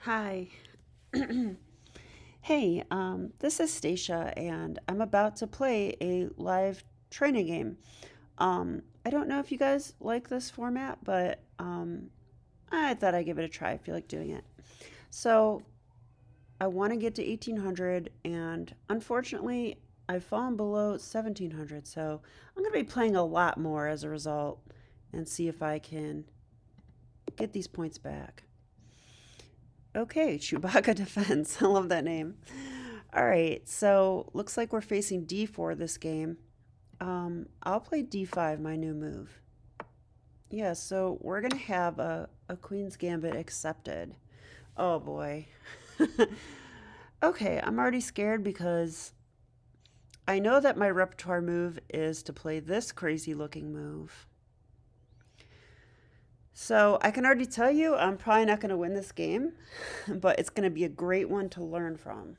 Hi. Hey, this is Stacia, and I'm about to play a live training game. I don't know if you guys like this format, but I thought I'd give it a try. I feel like doing it. So, I want to get to 1800, and unfortunately, I've fallen below 1700, so I'm going to be playing a lot more as a result and see if I can get these points back. Okay, Chewbacca Defense. I love that name. All right, so looks like we're facing d4 this game. I'll play d5, my new move. Yeah, so we're going to have a Queen's Gambit accepted. Oh boy. Okay, I'm already scared because I know that my repertoire move is to play this crazy looking move. So I can already tell you I'm probably not going to win this game, but it's going to be a great one to learn from.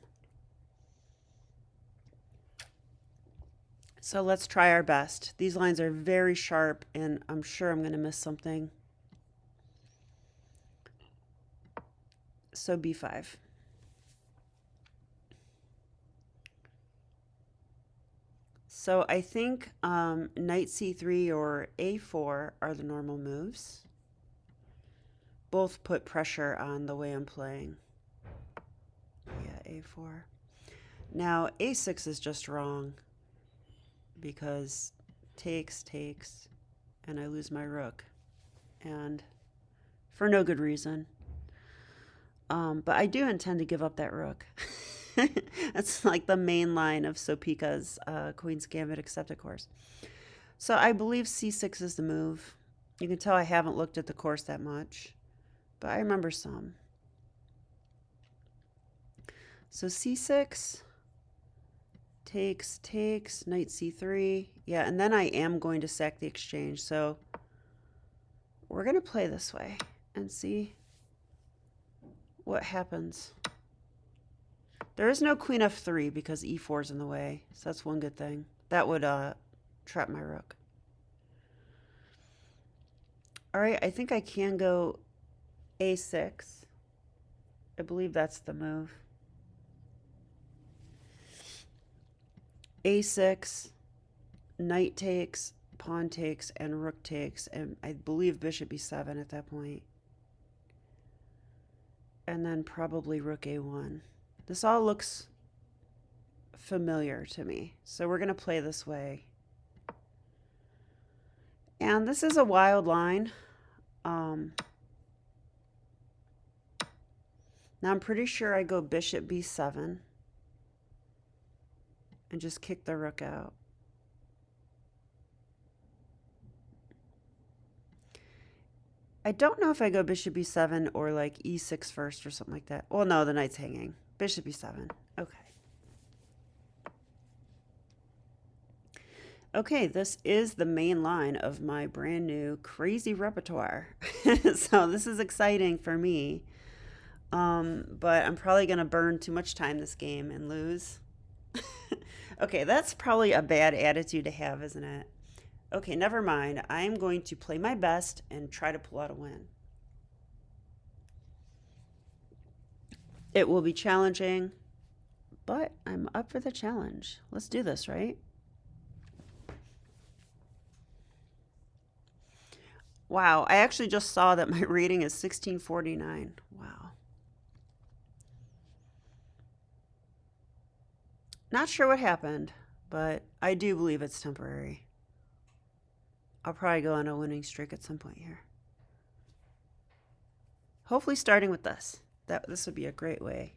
So let's try our best. These lines are very sharp, and I'm sure I'm going to miss something. So b5. So I think knight c3 or a4 are the normal moves. Both put pressure on the way I'm playing. Yeah, a4. Now a6 is just wrong because takes, and I lose my rook. And for no good reason. But I do intend to give up that rook. That's like the main line of Sopika's Queen's Gambit accepted course. So I believe c6 is the move. You can tell I haven't looked at the course that much, but I remember some. So c6, takes, knight c3. Yeah, and then I am going to sack the exchange. So we're going to play this way and see what happens. There is no queen f3 because e4 is in the way, so that's one good thing. That would trap my rook. All right, I think I can go a6. I believe that's the move. a6, knight takes, pawn takes, and rook takes, and I believe bishop e7 at that point. And then probably rook a1. This all looks familiar to me, so we're going to play this way. And this is a wild line. Now I'm pretty sure I go bishop b7 and just kick the rook out. I don't know if I go bishop b7 or like e6 first or something like that. Well, no, the knight's hanging. Bishop e7. Okay. Okay, this is the main line of my brand new crazy repertoire. So this is exciting for me. But I'm probably going to burn too much time this game and lose. Okay, that's probably a bad attitude to have, isn't it? Okay, never mind. I'm going to play my best and try to pull out a win. It will be challenging, but I'm up for the challenge. Let's do this, right? Wow, I actually just saw that my rating is 1649. Wow. Not sure what happened, but I do believe it's temporary. I'll probably go on a winning streak at some point here. Hopefully starting with this. This would be a great way.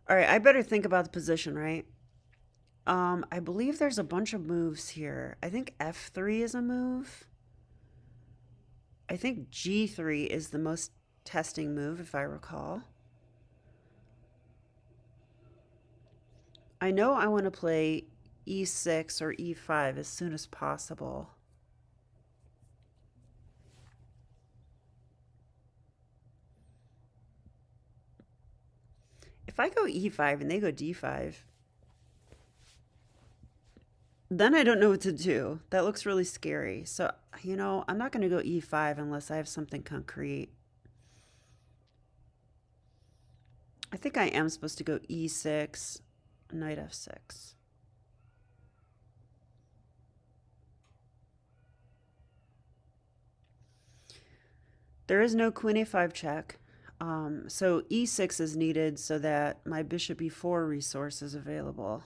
All right, I better think about the position, right? I believe there's a bunch of moves here. I think f3 is a move. I think g3 is the most testing move, if I recall. I know I want to play e6 or e5 as soon as possible. If I go e5 and they go d5, then I don't know what to do. That looks really scary. So, I'm not going to go e5 unless I have something concrete. I think I am supposed to go e6, knight f6. There is no queen a5 check. So e6 is needed so that my bishop e4 resource is available.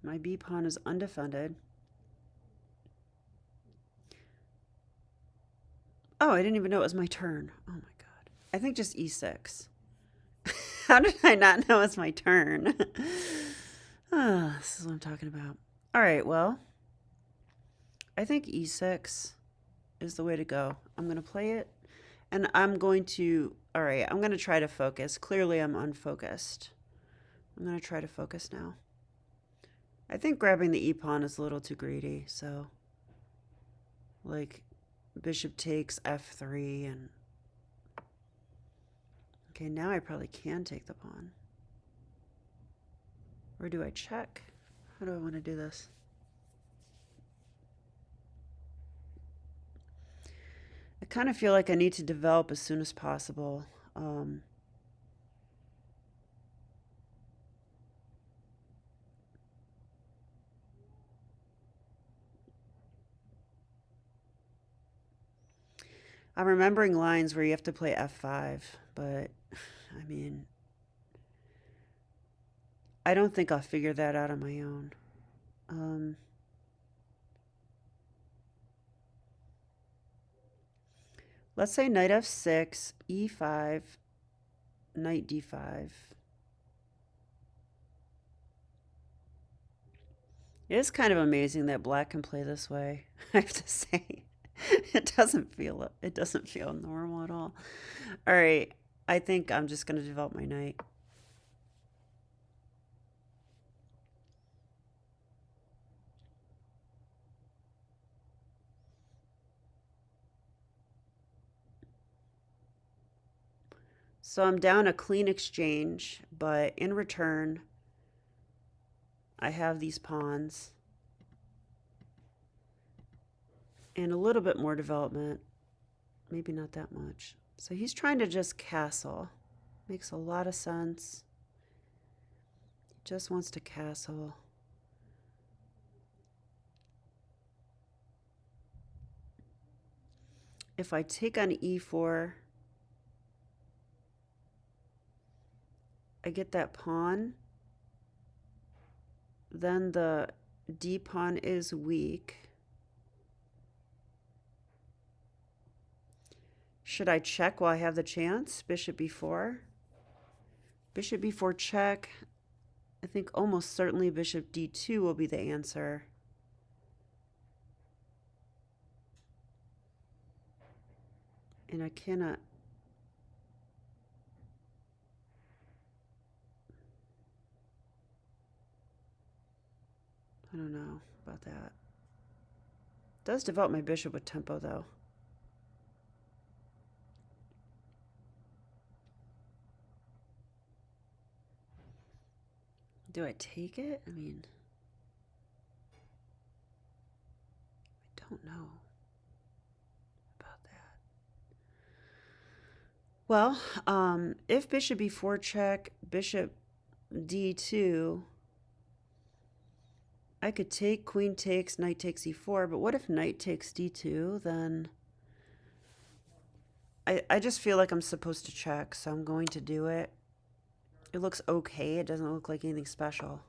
My b pawn is undefended. Oh, I didn't even know it was my turn. Oh my god. I think just e6. How did I not know it's my turn? This is what I'm talking about. All right, well, I think e6 is the way to go. I'm going to play it, and I'm going to, all right, I'm going to try to focus. Clearly, I'm unfocused. I'm going to try to focus now. I think grabbing the e-pawn is a little too greedy, so, like, bishop takes f3, and, okay, now I probably can take the pawn. Or do I check? How do I want to do this? I kind of feel like I need to develop as soon as possible. I'm remembering lines where you have to play f5, but I mean, I don't think I'll figure that out on my own. Let's say knight f6, e5, knight d5. It is kind of amazing that black can play this way, I have to say. It doesn't feel normal at all. All right, I think I'm just going to develop my knight. So I'm down a clean exchange, but in return, I have these pawns and a little bit more development. Maybe not that much. So he's trying to just castle. Makes a lot of sense. He just wants to castle. If I take on e4, I get that pawn. Then the d pawn is weak. Should I check while I have the chance? Bishop b4. Bishop b4 check. I think almost certainly bishop d2 will be the answer. And I cannot. I don't know about that. It does develop my bishop with tempo, though. Do I take it? I mean, I don't know about that. Well, if bishop b4 check, bishop d2, I could take queen takes, knight takes e4, but what if knight takes d2? Then I just feel like I'm supposed to check, so I'm going to do it. It looks okay. It doesn't look like anything special.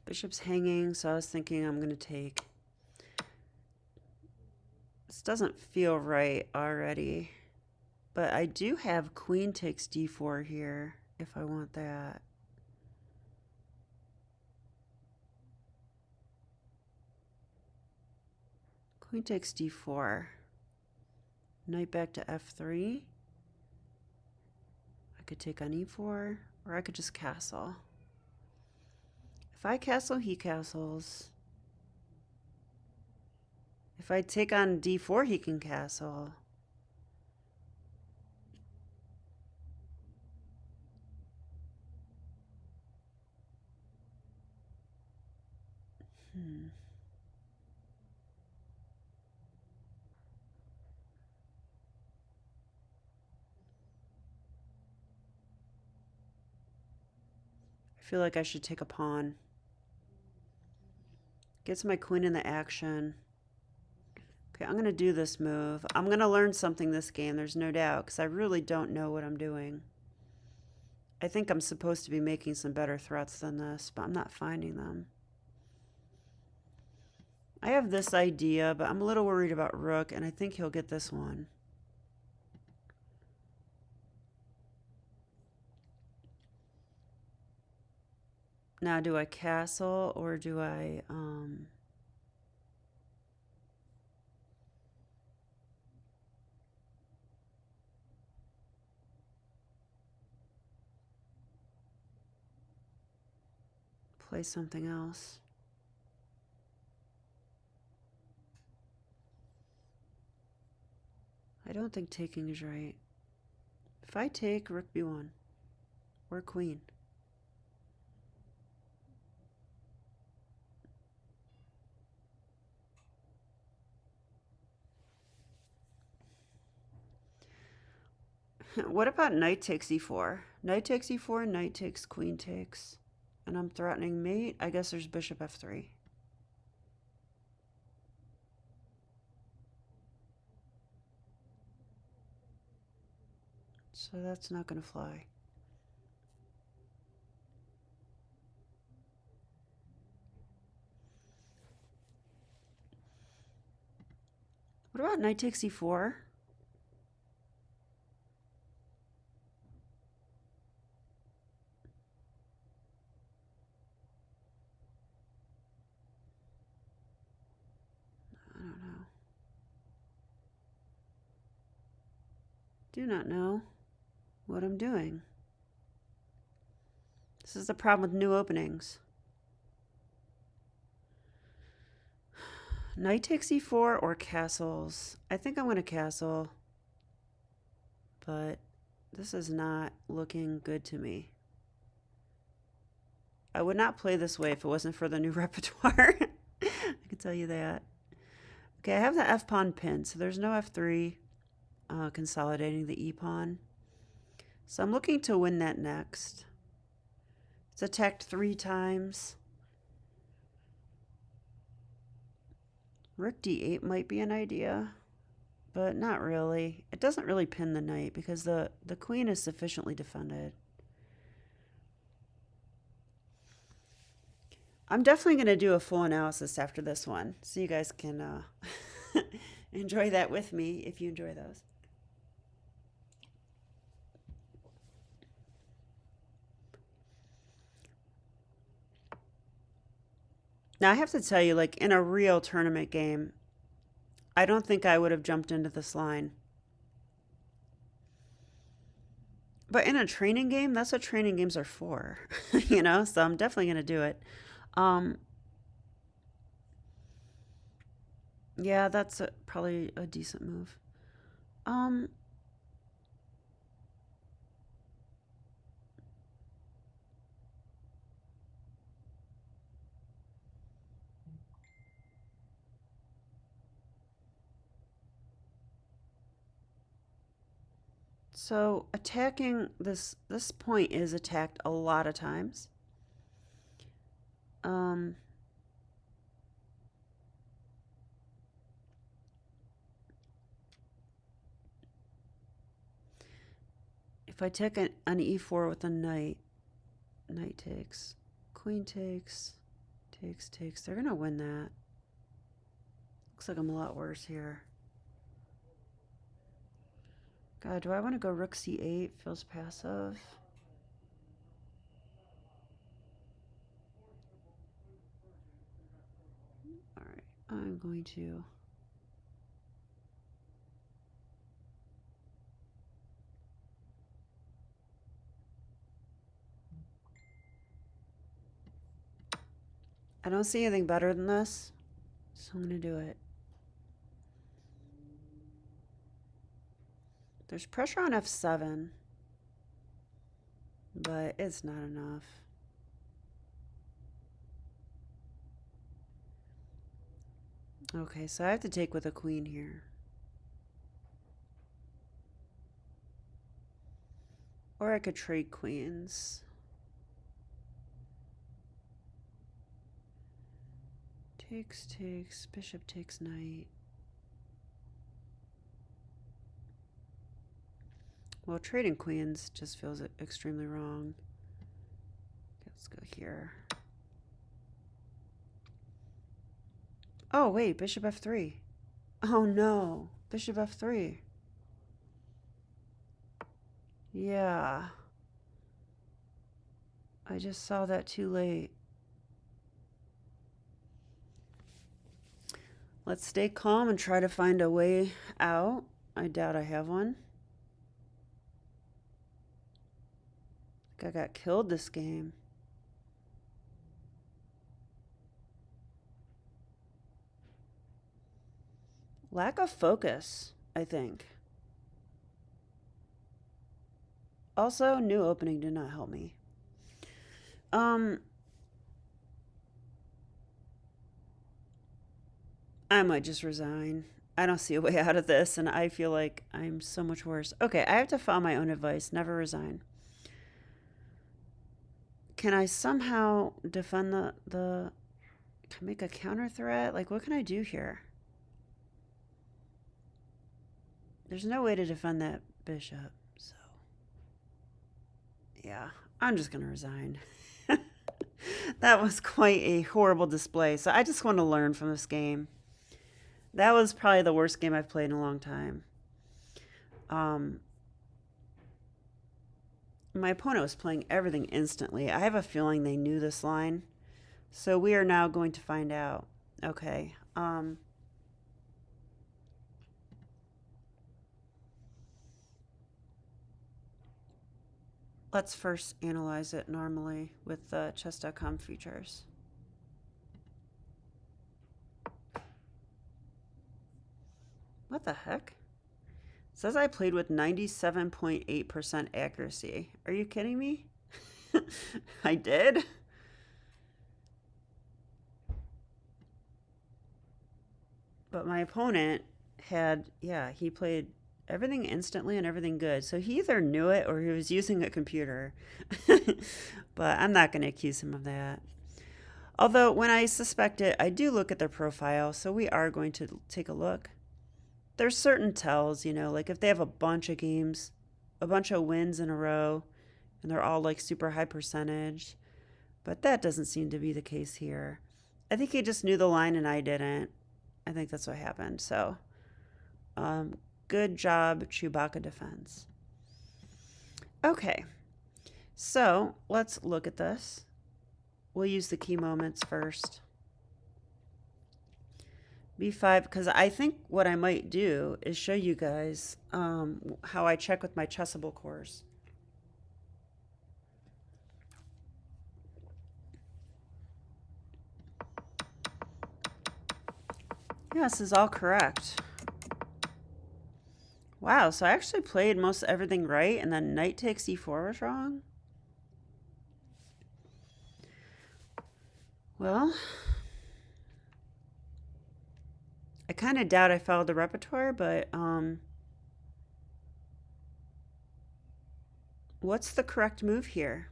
Bishop's hanging, so I was thinking I'm going to take. This doesn't feel right already, but I do have queen takes d4 here if I want that. Queen takes d4. knight back to f3. I could take on e4, or I could just castle. If I castle, he castles. If I take on d4, he can castle. I feel like I should take a pawn. Gets my queen in the action. Okay, I'm going to do this move. I'm going to learn something this game, there's no doubt, because I really don't know what I'm doing. I think I'm supposed to be making some better threats than this, but I'm not finding them. I have this idea, but I'm a little worried about rook, and I think he'll get this one. Now, do I castle, or do I... play something else? I don't think taking is right. If I take, rook b1, or queen. What about knight takes e4? Knight takes e4, knight takes, queen takes. And I'm threatening mate. I guess there's bishop f3. So that's not going to fly. What about knight takes e4? I don't know. Do not know what I'm doing. This is the problem with new openings. Knight takes e4 or castles. I think I'm going to castle, but this is not looking good to me. I would not play this way if it wasn't for the new repertoire. I can tell you that. Okay, I have the f-pawn pinned, so there's no f3 consolidating the e-pawn. So I'm looking to win that next. It's attacked 3 times. Rook d8 might be an idea, but not really. It doesn't really pin the knight because the queen is sufficiently defended. I'm definitely going to do a full analysis after this one, so you guys can enjoy that with me if you enjoy those. Now, I have to tell you, like, in a real tournament game, I don't think I would have jumped into this line. But in a training game, that's what training games are for, you know? So I'm definitely going to do it. Yeah, that's probably a decent move. So attacking this point is attacked a lot of times. If I take an e4 with a knight, knight takes, queen takes, takes. They're gonna win that. Looks like I'm a lot worse here. God, do I want to go rook c8? Feels passive. All right, I'm going to I don't see anything better than this, so I'm going to do it. There's pressure on F7, but it's not enough. Okay, so I have to take with a queen here. Or I could trade queens. Takes, bishop takes knight. Well, trading queens just feels extremely wrong. Let's go here. Oh, wait, bishop f3. Oh, no. Bishop f3. Yeah. I just saw that too late. Let's stay calm and try to find a way out. I doubt I have one. I think I got killed this game. Lack of focus, I think. Also, new opening did not help me. I might just resign. I don't see a way out of this, and I feel like I'm so much worse. Okay, I have to follow my own advice. Never resign. Can I somehow defend the... Can I make a counter threat? Like, what can I do here? There's no way to defend that bishop, so... Yeah, I'm just going to resign. That was quite a horrible display, so I just want to learn from this game. That was probably the worst game I've played in a long time. My opponent was playing everything instantly. I have a feeling they knew this line. So we are now going to find out. Okay. Let's first analyze it normally with the chess.com features. What the heck? It says I played with 97.8% accuracy. Are you kidding me? I did? But my opponent had, yeah, he played everything instantly and everything good. So he either knew it or he was using a computer. But I'm not going to accuse him of that. Although when I suspect it, I do look at their profile. So we are going to take a look. There's certain tells, you know, like if they have a bunch of games, a bunch of wins in a row, and they're all like super high percentage. But that doesn't seem to be the case here. I think he just knew the line and I didn't. I think that's what happened. So, good job, Chewbacca defense. Okay, so let's look at this. We'll use the key moments first. B5, because I think what I might do is show you guys how I check with my Chessable cores. Yeah, this is all correct. Wow, so I actually played most everything right, and then knight takes e4 was wrong? Well, I kind of doubt I followed the repertoire, but what's the correct move here?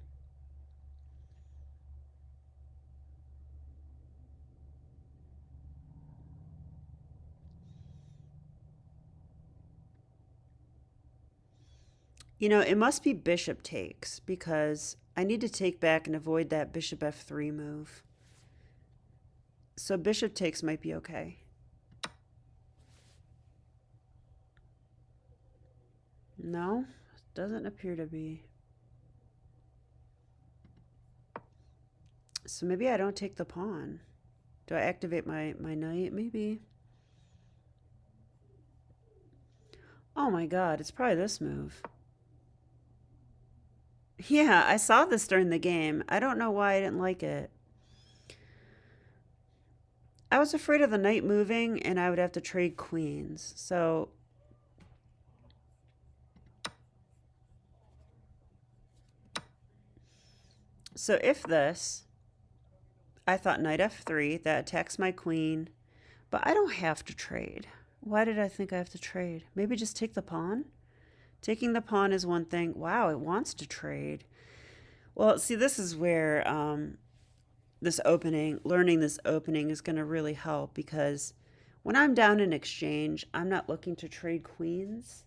You know, it must be bishop takes because I need to take back and avoid that bishop f3 move. So bishop takes might be okay. No, doesn't appear to be. So maybe I don't take the pawn. Do I activate my knight? Maybe. Oh my god, it's probably this move. Yeah, I saw this during the game. I don't know why I didn't like it. I was afraid of the knight moving and I would have to trade queens. So if this, I thought knight f3, that attacks my queen, but I don't have to trade. Why did I think I have to trade? Maybe just take the pawn? Taking the pawn is one thing. Wow, it wants to trade. Well, see, this is where learning this opening is going to really help, because when I'm down in exchange, I'm not looking to trade queens.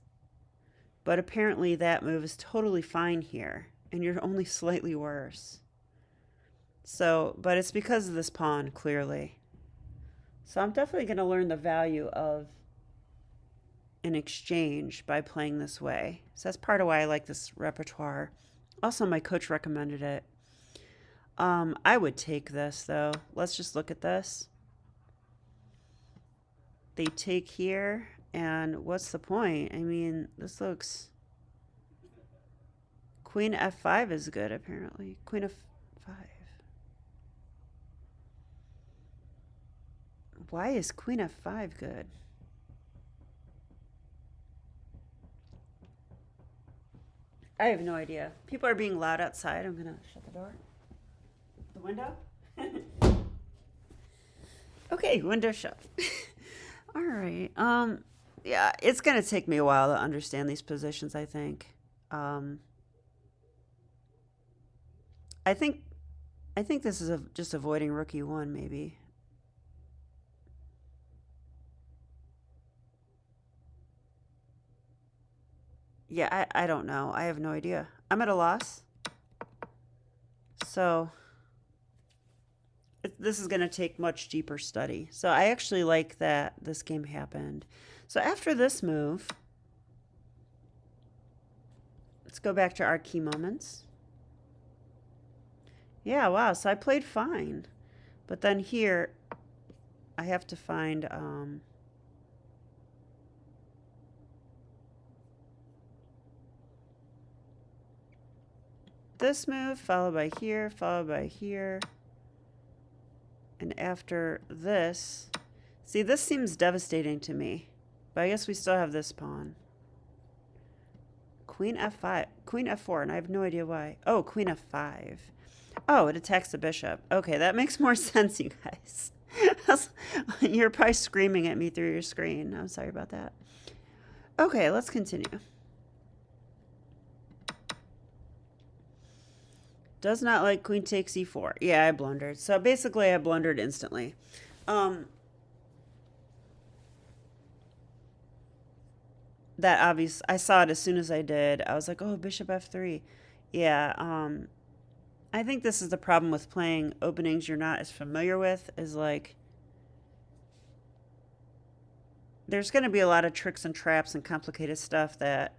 But apparently that move is totally fine here, and you're only slightly worse. So, but it's because of this pawn, clearly. So I'm definitely going to learn the value of an exchange by playing this way. So that's part of why I like this repertoire. Also, my coach recommended it. I would take this, though. Let's just look at this. They take here, and what's the point? I mean, this looks... Queen f5 is good, apparently. Queen f5. Why is queen f5 good? I have no idea. People are being loud outside. I'm going to shut the door. The window? Okay, window shut. All right. Yeah, it's going to take me a while to understand these positions, I think. I think this is just avoiding rook e1, maybe. Yeah, I don't know. I have no idea. I'm at a loss. So this is going to take much deeper study. So I actually like that this game happened. So after this move, let's go back to our key moments. Yeah, wow. So I played fine. But then here, I have to find... this move, followed by here, followed by here. And after this... See, this seems devastating to me. But I guess we still have this pawn. Queen f5. Queen f4, and I have no idea why. Oh, queen f5. Oh, it attacks the bishop. Okay, that makes more sense, you guys. You're probably screaming at me through your screen. I'm sorry about that. Okay, let's continue. Does not like queen takes e4. Yeah, I blundered. So basically, I blundered instantly. That obvious. I saw it as soon as I did. I was like, oh, bishop f3. Yeah, I think this is the problem with playing openings you're not as familiar with, is like, there's going to be a lot of tricks and traps and complicated stuff that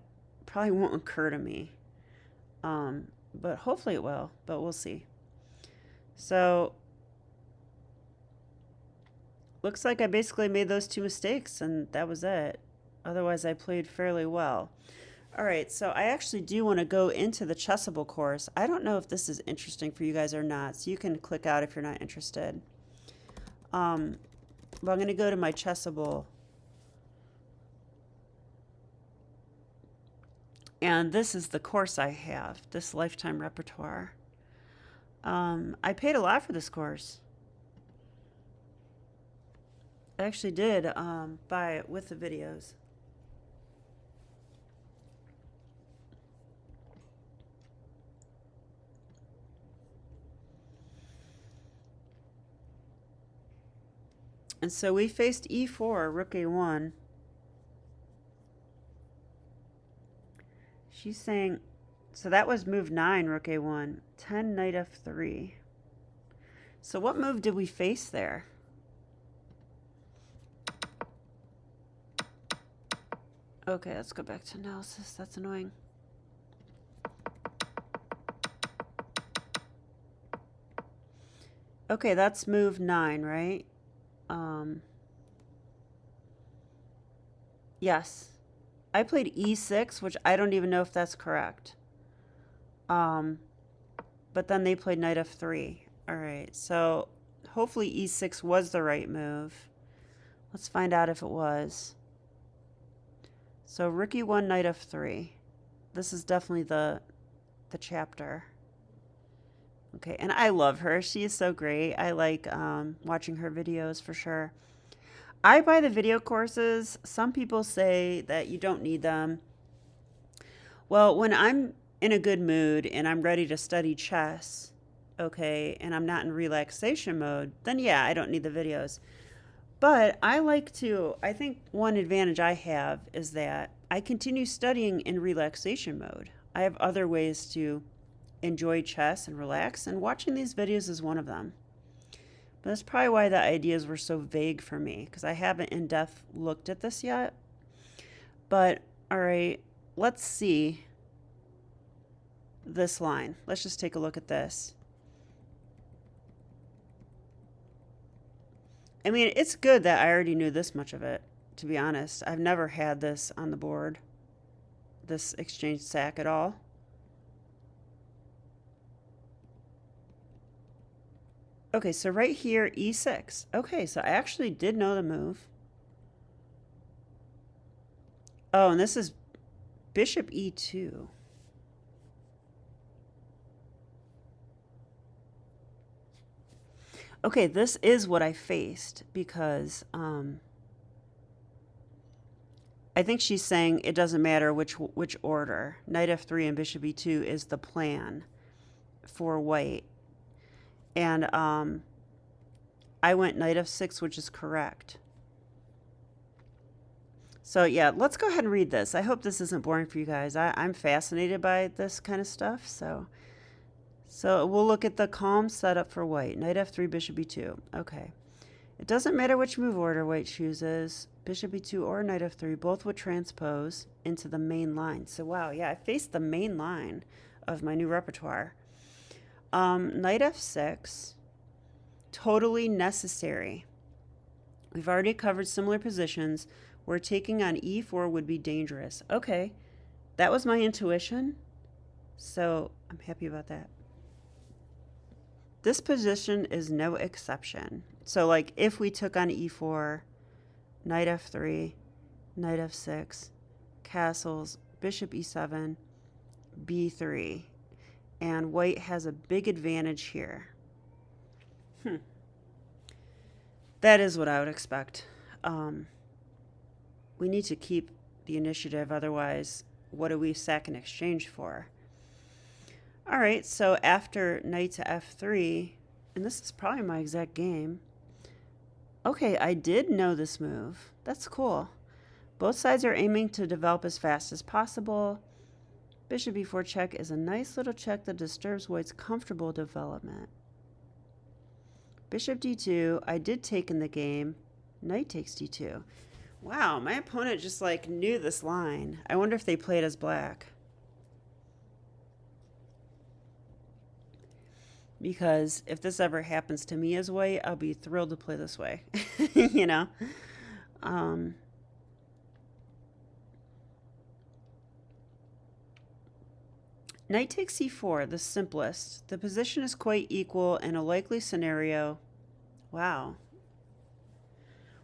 probably won't occur to me. But hopefully it will, but we'll see. So, looks like I basically made those two mistakes, and that was it. Otherwise, I played fairly well. All right, so I actually do want to go into the Chessable course. I don't know if this is interesting for you guys or not, so you can click out if you're not interested. But I'm going to go to my Chessable. And this is the course I have, this lifetime repertoire. I paid a lot for this course. I actually did buy it with the videos. And so we faced e4, rook a1. She's saying, so that was move 9, rook a1. 10, knight f3. So what move did we face there? Okay, let's go back to analysis. That's annoying. Okay, that's move 9, right? Yes. I played e6, which I don't even know if that's correct. But then they played knight f3. All right, so hopefully e6 was the right move. Let's find out if it was. So rook e1, knight f3. This is definitely the chapter. Okay, and I love her. She is so great. I like watching her videos for sure. I buy the video courses. Some people say that you don't need them. Well, when I'm in a good mood and I'm ready to study chess, okay, and I'm not in relaxation mode, then yeah, I don't need the videos. But I think one advantage I have is that I continue studying in relaxation mode. I have other ways to enjoy chess and relax, and watching these videos is one of them. But that's probably why the ideas were so vague for me, because I haven't in depth looked at this yet. But all right, let's see this line. Let's just take a look at this. I mean, it's good that I already knew this much of it, to be honest. I've never had this on the board, this exchange sack at all. Okay, so right here, e6. Okay, so I actually did know the move. Oh, and this is bishop e2. Okay, this is what I faced because I think she's saying it doesn't matter which order. Knight f3 and bishop e2 is the plan for white. And I went knight f6, which is correct. So yeah, let's go ahead and read this. I hope this isn't boring for you guys. I'm fascinated by this kind of stuff. So we'll look at the calm setup for white. Knight f3, bishop e2. Okay. It doesn't matter which move order white chooses. Bishop e2 or knight f3, both would transpose into the main line. So wow, yeah, I faced the main line of my new repertoire. Knight f6, totally necessary. We've already covered similar positions where taking on e4 would be dangerous. Okay, that was my intuition, so I'm happy about that. This position is no exception. So like if we took on e4, knight f3, knight f6, castles, bishop e7, b3, and white has a big advantage here. That is what I would expect. We need to keep the initiative, otherwise what do we sack in exchange for? All right, so after knight to f3, and this is probably my exact game. Okay, I did know this move. That's cool. Both sides are aiming to develop as fast as possible. Bishop e4 check is a nice little check that disturbs white's comfortable development. Bishop d2, I did take in the game. Knight takes d2. Wow, my opponent just like knew this line. I wonder if they played as black. Because if this ever happens to me as white, I'll be thrilled to play this way. You know? Knight takes c4, the simplest. The position is quite equal in a likely scenario. Wow.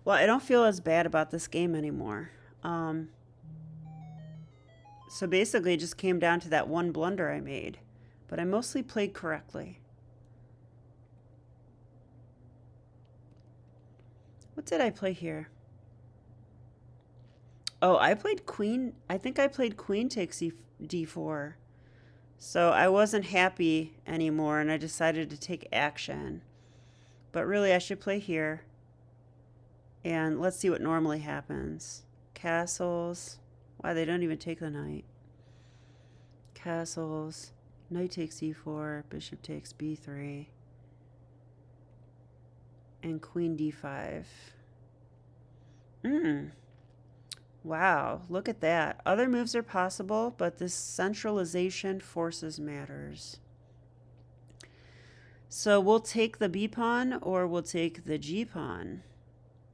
Well, I don't feel as bad about this game anymore. So basically it just came down to that one blunder I made. But I mostly played correctly. What did I play here? Oh, I played queen. I think I played queen takes d4. So I wasn't happy anymore and I decided to take action. But really I should play here. And let's see what normally happens. Castles. Wow, they don't even take the knight. Castles. Knight takes e4. Bishop takes b3. And queen d5. Wow, look at that. Other moves are possible, but this centralization forces matters. So we'll take the b pawn or we'll take the g pawn.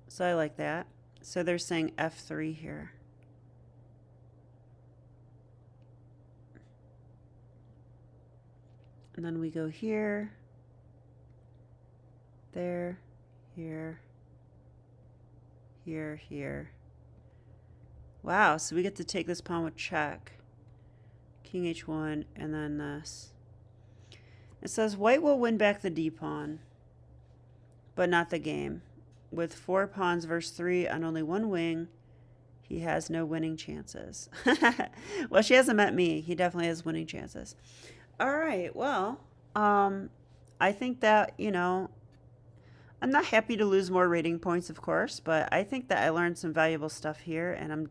So I like that. So they're saying f3 here. And then we go here. there, here, here, here. Wow, so we get to take this pawn with check. King h1, and then this. It says white will win back the d pawn, but not the game. With 4 pawns versus 3 on only one wing, he has no winning chances. Well, she hasn't met me. He definitely has winning chances. All right, well, I think that, you know, I'm not happy to lose more rating points, of course, but I think that I learned some valuable stuff here, and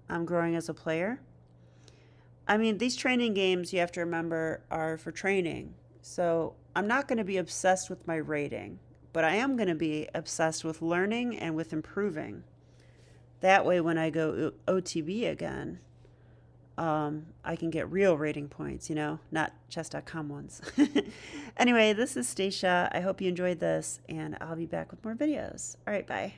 I'm growing as a player. I mean, these training games, you have to remember, are for training. So I'm not going to be obsessed with my rating, but I am going to be obsessed with learning and with improving. That way, when I go OTB again, I can get real rating points, you know, not chess.com ones. Anyway, this is Stacia. I hope you enjoyed this, and I'll be back with more videos. All right, bye.